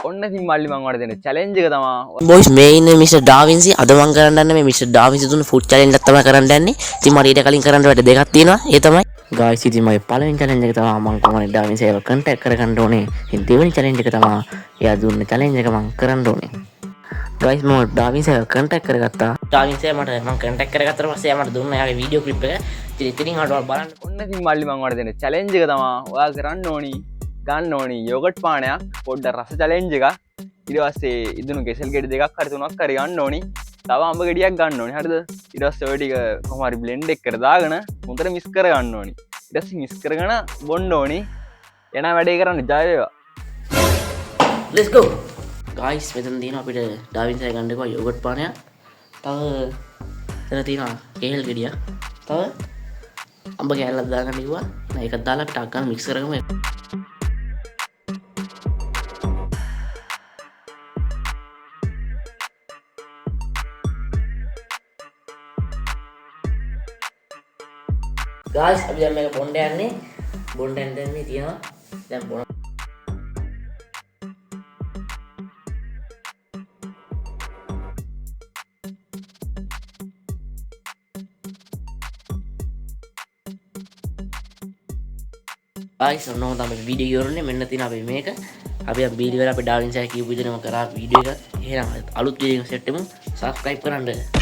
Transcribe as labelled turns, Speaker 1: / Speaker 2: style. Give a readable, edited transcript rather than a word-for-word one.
Speaker 1: ඔන්න ඉතින් මල්ලි මම ඔයාලට දෙන චැලෙන්ජ් එක තමයි
Speaker 2: බොයිස් මේ ඉන්නේ මිස්ටර් ඩාවින්සි. අද මම කරන්න යන්නේ මේ මිස්ටර් ඩාවින්සි දුන්න ෆුඩ් චැලෙන්ජ් එකක් තමයි කරන්න යන්නේ. ඉතින් මට ඊට කලින් කරන්න වැඩ දෙකක් තියෙනවා. ඒ තමයි ගායිස් ඉතින් මගේ පළවෙනි චැලෙන්ජ් එක තමයි මම කොහොමද ඩාවින්සි ඒව කන්ටැක්ට් කරගන්න ඕනේ. ඉතින් දෙවෙනි චැලෙන්ජ් එක තමයි එයා දුන්න චැලෙන්ජ් එක මම කරන්න ඕනේ. ගායිස් මම ඩාවින්සි ඒව කන්ටැක්ට් කරගත්තා. ඩාවින්සි මට මම කන්ටැක්ට් කරගත්තට පස්සේ එයා මට දුන්න එයාගේ වීඩියෝ ක්ලිප් එක. ඉතින් ඔයාලා බලන්න.
Speaker 1: ඔන්න ඉතින් මල්ලි මම ඔයාලට දෙන චැලෙන්ජ් එක තමයි ඔයා කරන්න ඕනි ගන්න ඕනි යෝගට් පානයක් පොඩ්ඩක් රස චැලෙන්ජ් එකක්. ඊට පස්සේ ඉදුණු කෙසෙල් ගෙඩි දෙකක් හරි තුනක් හරි ගන්න ඕනි. තව අඹ ගෙඩියක් ගන්න ඕනි. හරිද? ඊට පස්සේ ඔය ටික කොහොම හරි බ්ලෙන්ඩ් එකකට දාගෙන හොඳට මික්ස් කර ගන්න ඕනි. ඊට පස්සේ මික්ස් කරගෙන බොන්න ඕනි. එන වැඩේ කරන්න ජය වේවා.
Speaker 2: let's go guys මෙතන තියෙනවා අපිට ඩාවින්සි ගන්න එක යෝගට් පානයක්. තව එතන තියෙනවා කේල් ගෙඩියක්. තව අඹ කෑල්ලක් දාගන්න කිව්වා. ඒකත් දාලා අපිට අක්කන් මික්ස් කරගමු. guys අපි දැන් මේක බොන්න යන්නේ. බොන්න යන්නේ තියෙනවා. දැන් බොන්න. guys ඔන්න තමයි වීඩියෝ ඉවරනේ. මෙන්න තියෙන අපි මේක. අපි වීඩියෝ වල අපි ඩාවින්සි කියපු විදිහටම කරා වීඩියෝ එක. එහෙනම් අලුත් වීඩියෝ එකක් සෙට් වෙමු. subscribe කරන්න.